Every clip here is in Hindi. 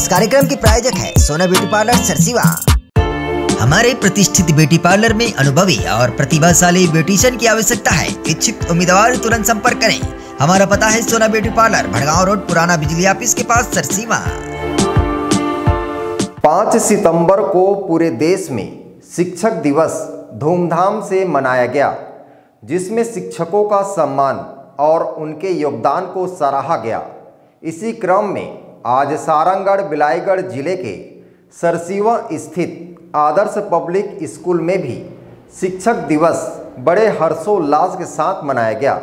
इस कार्यक्रम के प्रायोजक है सोना ब्यूटी पार्लर सरसीवा। हमारे प्रतिष्ठित ब्यूटी पार्लर में अनुभवी और प्रतिभाशाली ब्यूटिशियन की आवश्यकता है। इच्छुक उम्मीदवार तुरंत संपर्क करें। हमारा पता है सोना ब्यूटी पार्लर, भड़गांव रोड, पुराना बिजली ऑफिस के पास, सरसीवा। 5 सितंबर को पूरे देश में शिक्षक दिवस धूमधाम से मनाया गया, जिसमें शिक्षकों का सम्मान और उनके योगदान को सराहा गया। इसी क्रम में आज सारंगगढ़ बिलाईगढ़ जिले के सरसीवा स्थित आदर्श पब्लिक स्कूल में भी शिक्षक दिवस बड़े हर्षोल्लास के साथ मनाया गया।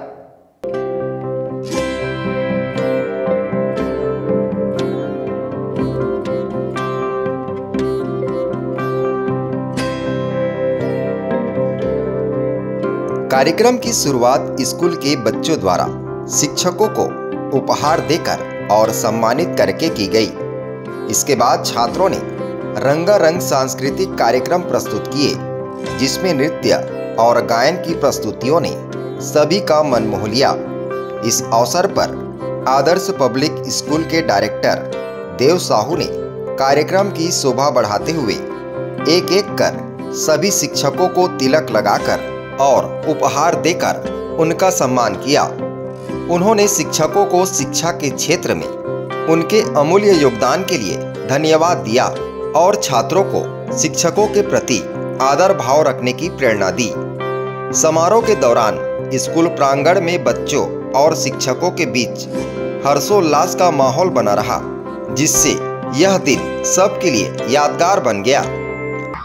कार्यक्रम की शुरुआत स्कूल के बच्चों द्वारा शिक्षकों को उपहार देकर और सम्मानित करके की गई। इसके बाद छात्रों ने रंगारंग सांस्कृतिक कार्यक्रम प्रस्तुत किए, जिसमें नृत्य और गायन की प्रस्तुतियों ने सभी का मन मोह लिया। इस अवसर पर आदर्श पब्लिक स्कूल के डायरेक्टर देव साहू ने कार्यक्रम की शोभा बढ़ाते हुए एक एक कर सभी शिक्षकों को तिलक लगाकर और उपहार देकर उनका सम्मान किया। उन्होंने शिक्षकों को शिक्षा के क्षेत्र में उनके अमूल्य योगदान के लिए धन्यवाद दिया और छात्रों को शिक्षकों के प्रति आदर भाव रखने की प्रेरणा दी। समारोह के दौरान स्कूल प्रांगण में बच्चों और शिक्षकों के बीच हर्षोल्लास का माहौल बना रहा, जिससे यह दिन सबके लिए यादगार बन गया।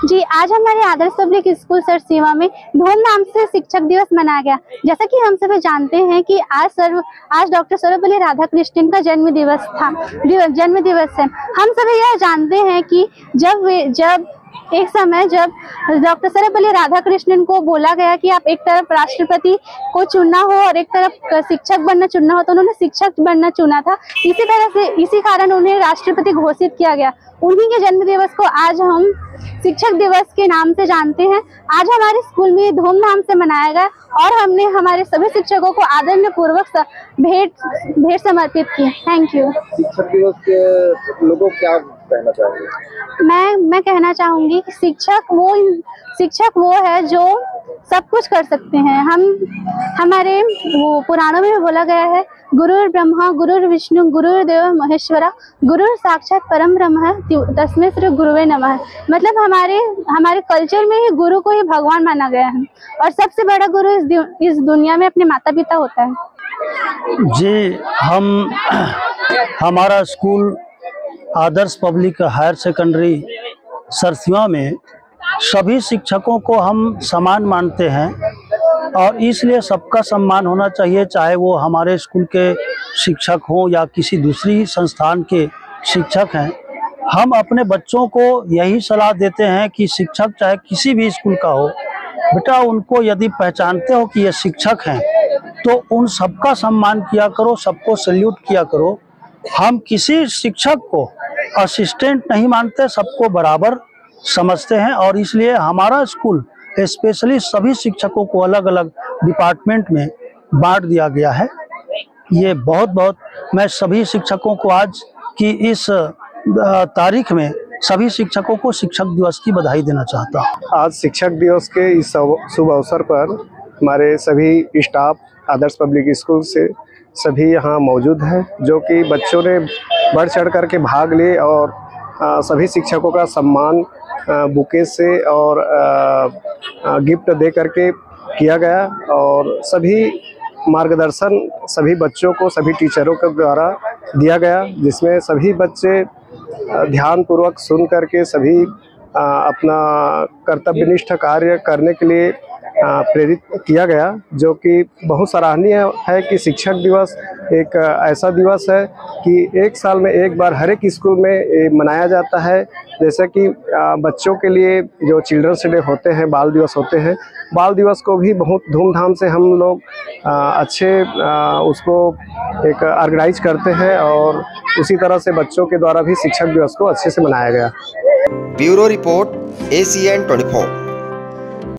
जी, आज हमारे आदर्श पब्लिक स्कूल सरसीवा में धूमधाम से शिक्षक दिवस मनाया गया। जैसा कि हम सभी जानते हैं कि आज डॉक्टर सर्वपल्ली राधाकृष्णन का जन्म दिवस है। हम सभी यह जानते हैं कि जब एक समय जब डॉक्टर सर्वपल्ली राधाकृष्णन को बोला गया कि आप एक तरफ राष्ट्रपति को चुनना हो और एक तरफ शिक्षक बनना चुनना हो, तो उन्होंने शिक्षक बनना चुना था। इसी तरह से इसी कारण उन्हें राष्ट्रपति घोषित किया गया। उन्हीं के जन्म दिवस को आज हम शिक्षक दिवस के नाम से जानते हैं। आज हमारे स्कूल में धूमधाम से मनाया गया और हमने हमारे सभी शिक्षकों को आदरणीय पूर्वक भेंट समर्पित की। Thank you. शिक्षक दिवस के लोगों क्या कहना चाहेंगे? मैं कहना चाहूंगी कि शिक्षक वो है जो सब कुछ कर सकते हैं। हमारे वो पुराणों में बोला गया है, गुरुर् ब्रह्मा गुरुर् विष्णु गुरुर्देव महेश्वरा गुरुर् साक्षात परम ब्रह्म तस्मै श्री गुरुवे नमः। मतलब हमारे कल्चर में ही गुरु को ही भगवान माना गया है और सबसे बड़ा गुरु इस दुनिया में अपने माता पिता होता है। जी, हमारा स्कूल आदर्श पब्लिक हायर सेकेंडरी सरसीवा में सभी शिक्षकों को हम समान मानते हैं और इसलिए सबका सम्मान होना चाहिए, चाहे वो हमारे स्कूल के शिक्षक हों या किसी दूसरी संस्थान के शिक्षक हैं। हम अपने बच्चों को यही सलाह देते हैं कि शिक्षक चाहे किसी भी स्कूल का हो, बेटा उनको यदि पहचानते हो कि ये शिक्षक हैं तो उन सबका सम्मान किया करो, सबको सैल्यूट किया करो। हम किसी शिक्षक को असिस्टेंट नहीं मानते, सबको बराबर समझते हैं और इसलिए हमारा स्कूल स्पेशली सभी शिक्षकों को अलग अलग डिपार्टमेंट में बांट दिया गया है। ये बहुत मैं सभी शिक्षकों को आज की इस तारीख में सभी शिक्षकों को शिक्षक दिवस की बधाई देना चाहता हूँ। आज शिक्षक दिवस के इस शुभ अवसर पर हमारे सभी स्टाफ आदर्श पब्लिक स्कूल से सभी यहाँ मौजूद हैं, जो कि बच्चों ने बढ़ चढ़ करके भाग लिए और सभी शिक्षकों का सम्मान बुके से और गिफ्ट दे करके किया गया और सभी मार्गदर्शन सभी बच्चों को सभी टीचरों के द्वारा दिया गया, जिसमें सभी बच्चे ध्यानपूर्वक सुन करके सभी अपना कर्तव्यनिष्ठ कार्य करने के लिए प्रेरित किया गया, जो कि बहुत सराहनीय है कि शिक्षक दिवस एक ऐसा दिवस है कि एक साल में एक बार हर एक स्कूल में मनाया जाता है। जैसे कि बच्चों के लिए जो चिल्ड्रंस डे होते हैं, बाल दिवस होते हैं, बाल दिवस को भी बहुत धूमधाम से हम लोग उसको एक ऑर्गेनाइज करते हैं और उसी तरह से बच्चों के द्वारा भी शिक्षक दिवस को अच्छे से मनाया गया। Bureau report ACN 24।